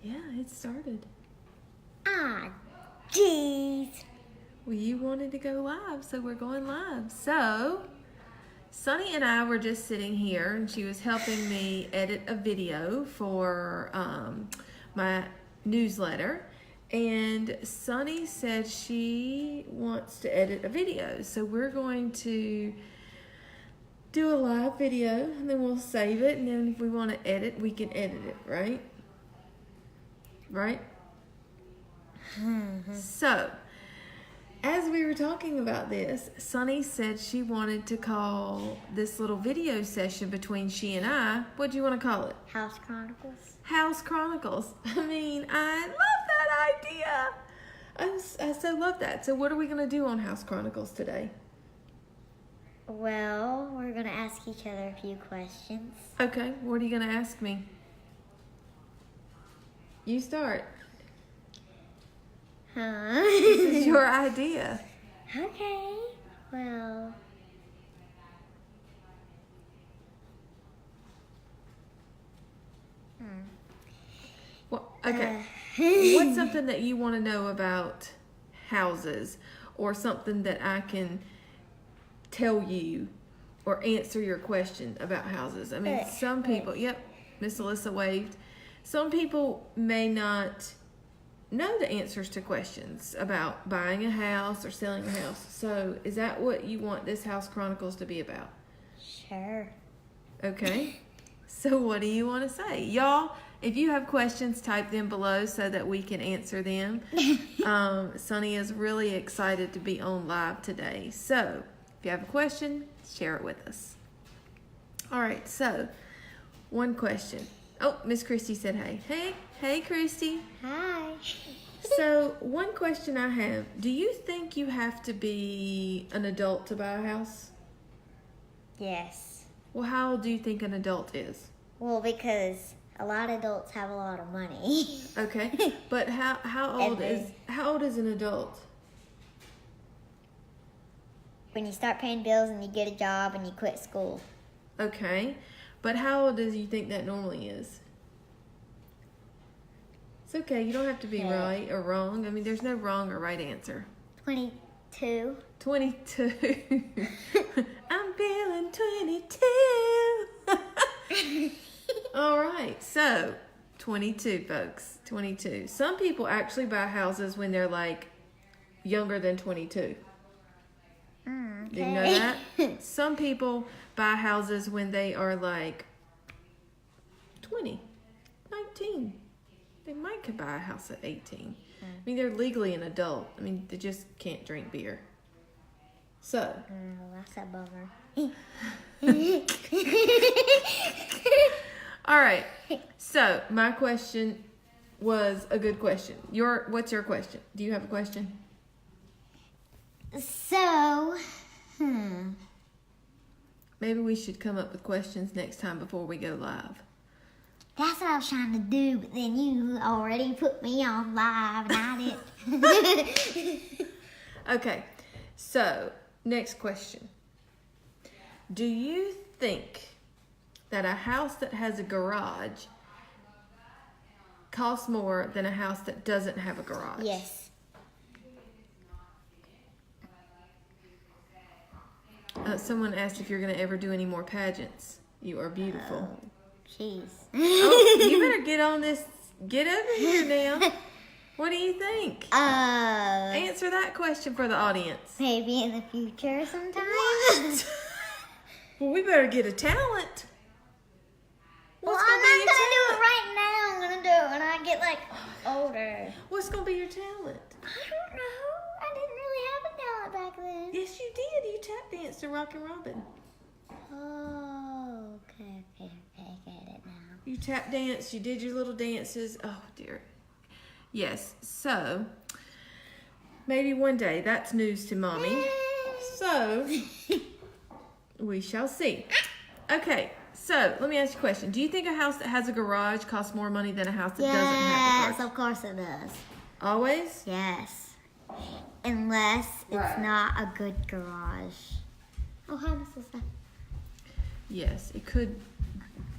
Yeah, it started. Ah, jeez. Well, you wanted to go live, so we're going live. So, Sunny and I were just sitting here, and she was helping me edit a video for my newsletter. And Sunny said she wants to edit a video, so we're going to do a live video, and then we'll save it, and then if we want to edit, we can edit it, right? Right? So, as we were talking about this, Sunny said she wanted to call this little video session between she and I, what do you want to call it? House Chronicles. House Chronicles. I mean, I love that idea. I so love that. So what are we going to do on House Chronicles today? Well, we're going to ask each other a few questions. Okay, what are you going to ask me? You start. Huh? This is your idea. Okay. Well. Well, okay. What's something that you want to know about houses, or something that I can tell you or answer your question about houses? I mean, some people, yep, Miss Alyssa waved. Some people may not know the answers to questions about buying a house or selling a house. So is that what you want this House Chronicles to be about? Sure. Okay. So what do you want to say? Y'all, if you have questions, type them below so that we can answer them. Sunny is really excited to be on live today. So if you have a question, share it with us. All right, so one question. Oh, Miss Christy said hey. Hey, Christy. Hi. So one question I have, do you think you have to be an adult to buy a house? Yes. Well, how old do you think an adult is? Well, because a lot of adults have a lot of money. Okay, but how old is an adult? When you start paying bills and you get a job and you quit school. Okay, but how old do you think that normally is? It's okay, you don't have to be right or wrong. I mean, there's no wrong or right answer. 22. 22. I'm feeling 22. All right, so 22, folks. 22. Some people actually buy houses when they're like younger than 22. Okay. Did you know that? Some people buy houses when they are like 20, 19. They might could buy a house at 18. I mean, they're legally an adult. I mean, they just can't drink beer. So. Oh, that's a bummer. All right. So, my question was a good question. What's your question? Do you have a question? So, Maybe we should come up with questions next time before we go live. That's what I was trying to do, but then you already put me on live and I didn't. Okay. So, next question. Do you think that a house that has a garage costs more than a house that doesn't have a garage? Yes. Someone asked if you're going to ever do any more pageants. You are beautiful. Jeez. Oh, you better get on this. Get over here now. What do you think? Answer that question for the audience. Maybe in the future sometime. What? Well, we better get a talent. Well, I'm not going to do it right now. I'm going to do it when I get, older. What's going to be your talent? I don't know. I didn't really have a talent back then. Yes, you did. You tap danced to Rockin' Robin. Oh, okay, I get it now. You tap danced. You did your little dances. Oh, dear. Yes, so maybe one day. That's news to Mommy. So we shall see. Okay, so let me ask you a question. Do you think a house that has a garage costs more money than a house that doesn't have a garage? Yes, of course it does. Always? Yes. Unless it's not a good garage. Oh, hi, Miss Lisa. Yes, it could.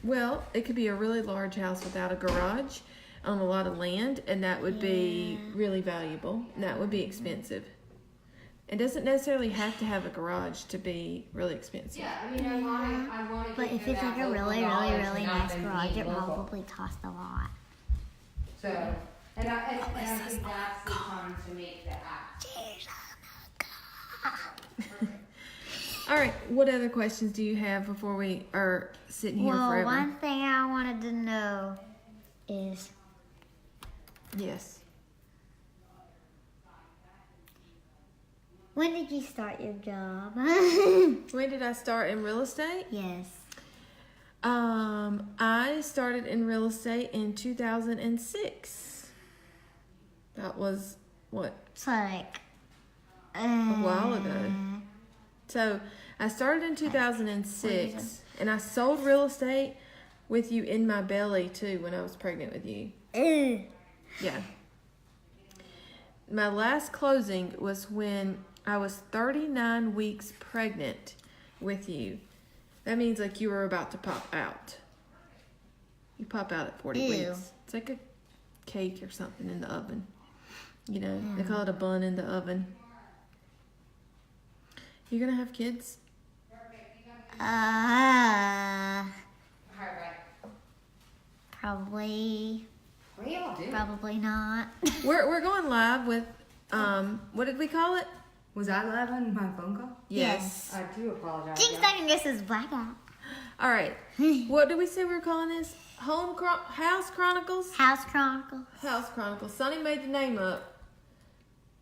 Well, it could be a really large house without a garage, on a lot of land, and that would be really valuable. And that would be expensive. It doesn't necessarily have to have a garage to be really expensive. Yeah, I mean, I want to. But if it's like a really nice garage, it probably costs a lot. So, and I think that's the time to make that. All right. What other questions do you have before we are sitting here Well, forever? one thing I wanted to know is, Yes. when did you start your job? When did I start in real estate? Yes. I started in real estate in 2006. That was what? It's like A while ago. So I started in 2006, and I sold real estate with you in my belly too when I was pregnant with you. Yeah. My last closing was when I was 39 weeks pregnant with you. That means like you were about to pop out. You pop out at 40 Ew. weeks. It's like a cake or something in the oven. You know, they call it a bun in the oven. You gonna have kids? Probably What do y'all do? Probably not. We're going live with what did we call it? Was I live on my phone call? Yes. I do apologize. Jinx second guess is blackout. All right. What did we say we were calling this? House Chronicles? House Chronicles. House Chronicles. Sunny made the name up.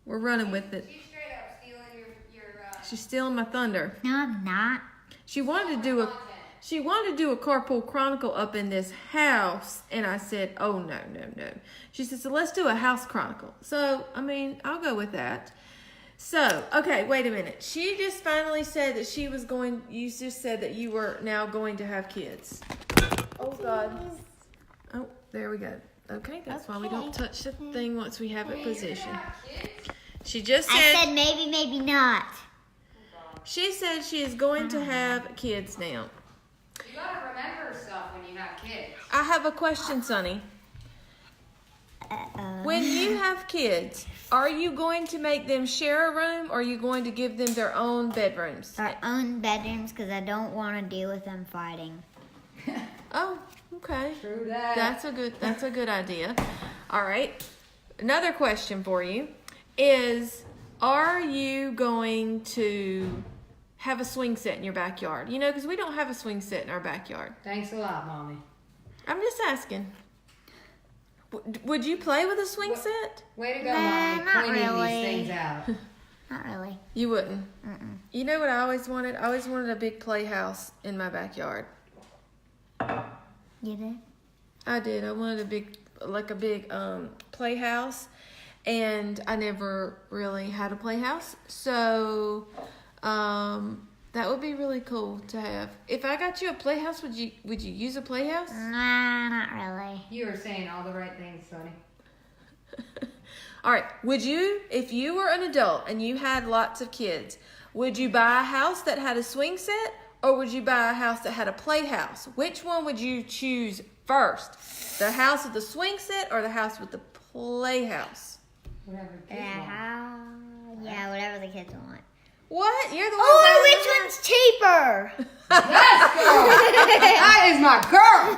We're running with it. She's straight up stealing your She's stealing my thunder. No, I'm not. She wanted to do a carpool chronicle up in this house, and I said, "Oh no." She said, "So let's do a house chronicle." So I mean, I'll go with that. So okay, wait a minute. She just finally said that she was going. You just said that you were now going to have kids. Oh God. Oh, there we go. Okay, that's why we don't touch the thing once we have it positioned. She just I said. said maybe not. She said she is going to have kids now. You gotta remember stuff when you have kids. I have a question, Sunny. When you have kids, are you going to make them share a room, or are you going to give them their own bedrooms? Our own bedrooms, because I don't want to deal with them fighting. Oh, okay. True that. That's a good idea. All right. Another question for you is, are you going to have a swing set in your backyard? You know, because we don't have a swing set in our backyard. Thanks a lot, Mommy. I'm just asking. Would you play with a swing set? Way to go, Nah, Mommy. not Pointing really. these things out. Not really. You wouldn't. You know what I always wanted? I always wanted a big playhouse in my backyard. You did? I did. I wanted a big playhouse, and I never really had a playhouse. So, that would be really cool to have. If I got you a playhouse, would you use a playhouse? Nah, not really. You are saying all the right things, Sonny. All right. Would you, if you were an adult and you had lots of kids, would you buy a house that had a swing set, or would you buy a house that had a playhouse? Which one would you choose first? The house with the swing set or the house with the playhouse? Whatever kids want. Yeah, whatever the kids want. What? You're the one Oh, which one's cheaper? Yes, girl! That is my girl!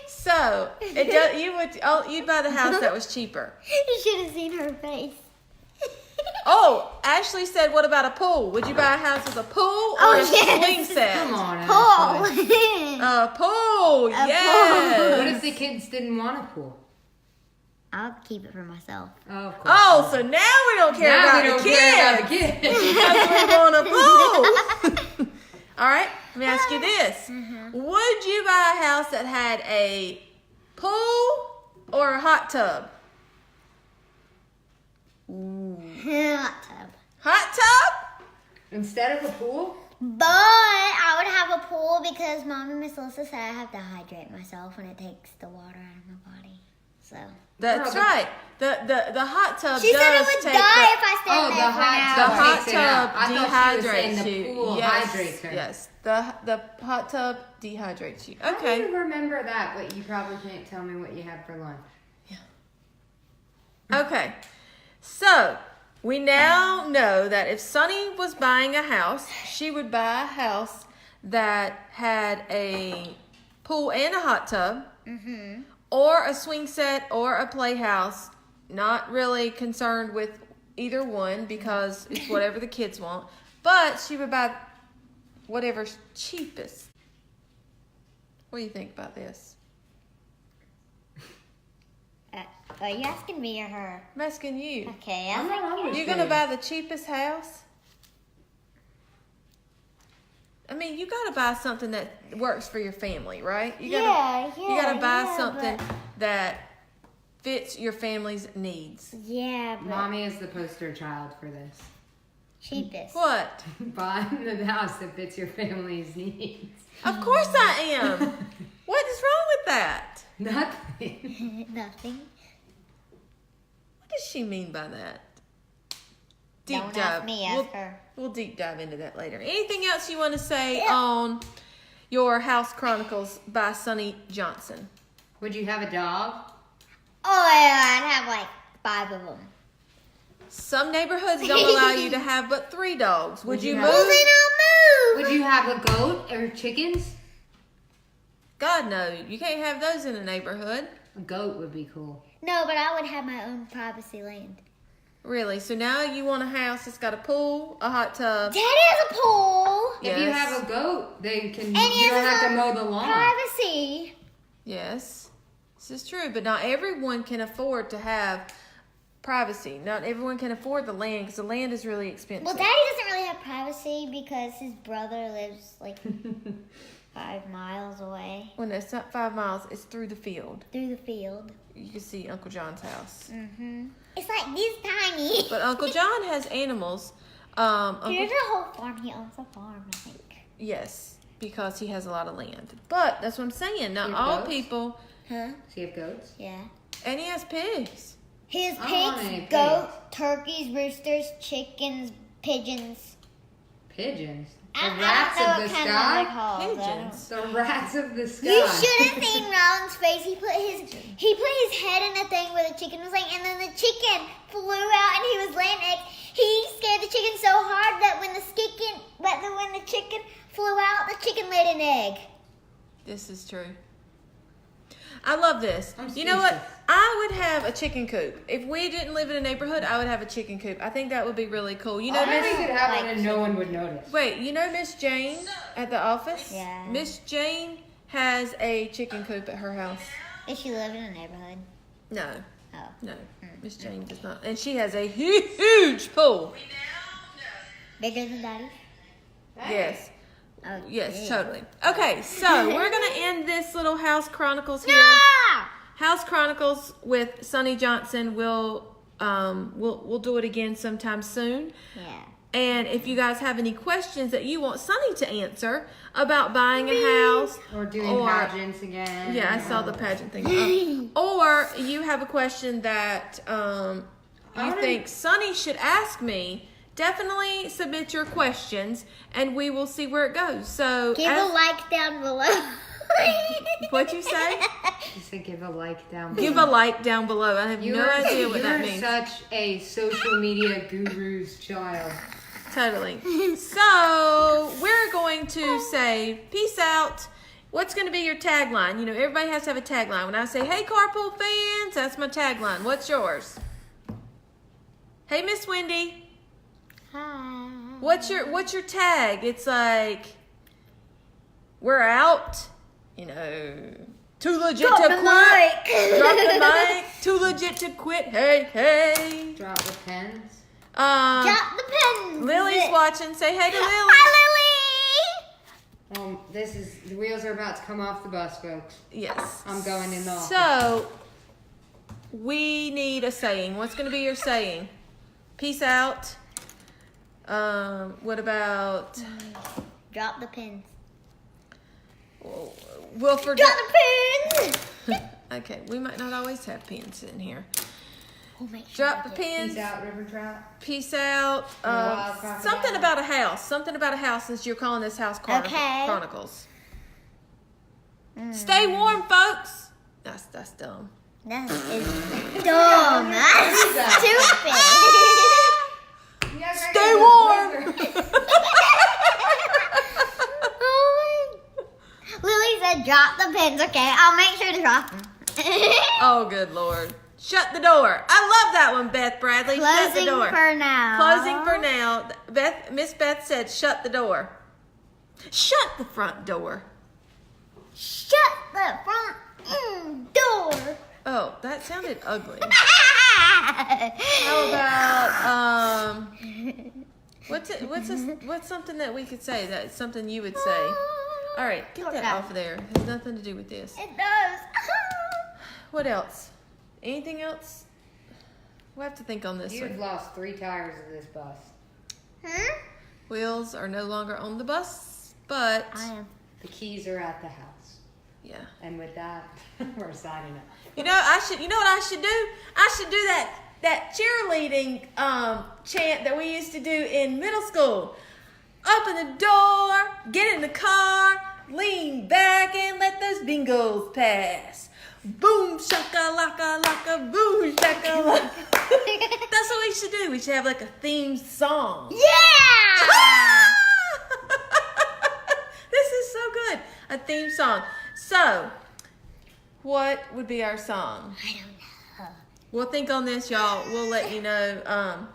So, you'd buy the house that was cheaper. You should have seen her face. Oh, Ashley said, what about a pool? Would you buy a house with a pool or Oh, a yes. swing set? Come on, Paul. Ashley. A pool, yes. What if the kids didn't want a pool? I'll keep it for myself. Oh, of course. Oh, so now we don't care Now about we don't the care about kids. the kids. Because we're going to pool. All right, let me ask you this. Would you buy a house that had a pool or a hot tub? Hot tub. Hot tub? Instead of a pool? But I would have a pool because Mom and Miss Alyssa said I have to hydrate myself when it takes the water out of my body. So. That's right. The hot tub She does said it would take die if I stayed Oh, there the for an hot the hour. tub. hot takes it out. tub I thought she was saying dehydrates the you. pool hydrates her. Yes. The hot tub dehydrates you. How do Okay. you remember that, but you probably can't tell me what you had for lunch? Okay. So we now know that if Sunny was buying a house, she would buy a house that had a pool and a hot tub, or a swing set, or a playhouse. Not really concerned with either one because it's whatever the kids want. But she would buy whatever's cheapest. What do you think about this? Are you asking me or her? I'm asking you. Okay, I'm not always You're gonna buy the cheapest house? I mean, you gotta buy something that works for your family, right? You gotta buy something that fits your family's needs. Yeah, but Mommy is the poster child for this. cheapest. What? Buying the house that fits your family's needs. Of course I am. What is wrong with that? Nothing. Nothing. What does she mean by that? Deep Don't dive. ask me, ask her. We'll deep dive into that later. Anything else you want to say on your House Chronicles by Sunny Johnson? Would you have a dog? Oh yeah, I'd have like 5 of them. Some neighborhoods don't allow you to have but 3 dogs. Would you you move? have- Well, then I'll move. Would you have a goat or chickens? God no, you can't have those in a neighborhood. A goat would be cool. No, but I would have my own privacy land. Really? So now you want a house that's got a pool, a hot tub. Daddy has a pool. If you Yes. have a goat, then And you he don't has have to a mow the lawn. privacy. Yes, this is true, but not everyone can afford to have privacy. Not everyone can afford the land because the land is really expensive. Well, Daddy doesn't really have privacy because his brother lives like 5 miles away When it's not 5 miles, it's through the field. through the field. You can see Uncle John's house. It's like this tiny. But Uncle John has animals. There's a whole farm. He owns a farm, I think. Yes, because he has a lot of land. But that's what I'm saying. Not He all does? people. Huh? Does he have goats? Yeah. And he has pigs. He has I don't want pigs, any pigs. goats, turkeys, roosters, chickens, pigeons. Pigeons. The I rats don't know of what the kind sky? they're called. I don't- Pigeons. The rats of the sky. You should have seen Roland's face. He put his head in a thing where the chicken was like, and then the chicken flew out and he was laying eggs. He scared the chicken so hard that when the chicken flew out, the chicken laid an egg. This is true. I love this. I'm You know what? speechless. I would have a chicken coop. If we didn't live in a neighborhood, I would have a chicken coop. I think that would be really cool. You know, I think Miss. we could have like one and no one would notice. Wait, you know Miss Jane at the office? Yeah. Miss Jane has a chicken coop at her house. Does she live in a neighborhood? No, Oh. no, Miss Jane does not, and she has a huge pool. Bigger than Daddy's? Yes, Oh, yes, yeah. totally. Okay, so we're gonna end this little House Chronicles here. No! House Chronicles with Sunny Johnson. We'll do it again sometime soon. Yeah. And if you guys have any questions that you want Sunny to answer about buying a house, Or doing pageants again. yeah, I saw the pageant thing. Or you have a question that you think Sunny should ask me, definitely submit your questions, and we will see where it goes. So, Give a like down below. what'd you say? Just to give a like down below. Give a like down below. I have no idea what that means. You're such a social media guru's child. Totally. So we're going to say peace out. What's going to be your tagline? You know, everybody has to have a tagline. When I say, hey, carpool fans, that's my tagline. What's yours? Hey, Miss Wendy. Hi. What's your tag? It's like, we're out. You know, too legit Drop to the quit. mic. Drop the mic. Too legit to quit. Hey, hey. Drop the pens. Drop the pens. Lily's watching. Say hey to Lily. Hi, Lily. The wheels are about to come off the bus, folks. Yes. I'm going in the office. So, we need a saying. What's going to be your saying? Peace out. What about Drop the pins. Wilford? Drop the pins. Okay, we might not always have pins in here. We'll make sure Drop the we get- pins. Peace out, River Trout. Peace out. wild crocodile. Something about a house. Something about a house, since you're calling this house Okay. Chronicles. Stay warm, folks. That's dumb. That is dumb. That's stupid. Stay warm. Lily said drop the pins. Okay, I'll make sure to drop them. Oh, good Lord. Shut the door. I love that one, Beth Bradley. Shut the Closing door. for now. Closing for now. Miss Beth said shut the door. Shut the front door. Shut the front door. Oh, that sounded ugly. How about what's something that we could say, that's something you would say? All right, get that off of there. It has nothing to do with this. It does. What else? Anything else? We'll have to think on this You've one. lost 3 tires of this bus. Wheels are no longer on the bus, but I am. The keys are at the house. yeah. And with that, we're signing up. You know what I should do? I should do that cheerleading chant that we used to do in middle school. Open the door, get in the car, lean back and let those bingos pass. Boom shaka laka laka boom shaka laka. That's what we should do. We should have like a theme song. Yeah. This is so good. A theme song. So, what would be our song? I don't know. We'll think on this, y'all. We'll let you know.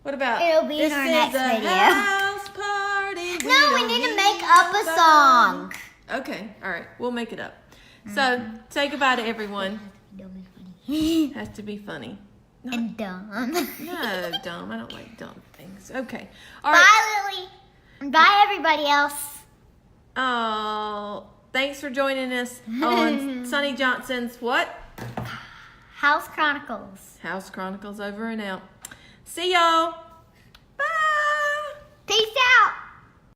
What about? It'll be in our next This is a video. house party. No, we need to make up a song. Okay, all right. We'll make it up. So, say goodbye to everyone. Dumb and funny. Has to be funny. And dumb. No, dumb. I don't like dumb things. Okay. All right. Bye, Lily. And bye, everybody else. Oh, thanks for joining us on Sunny Johnson's what? House Chronicles. House Chronicles over and out. See y'all.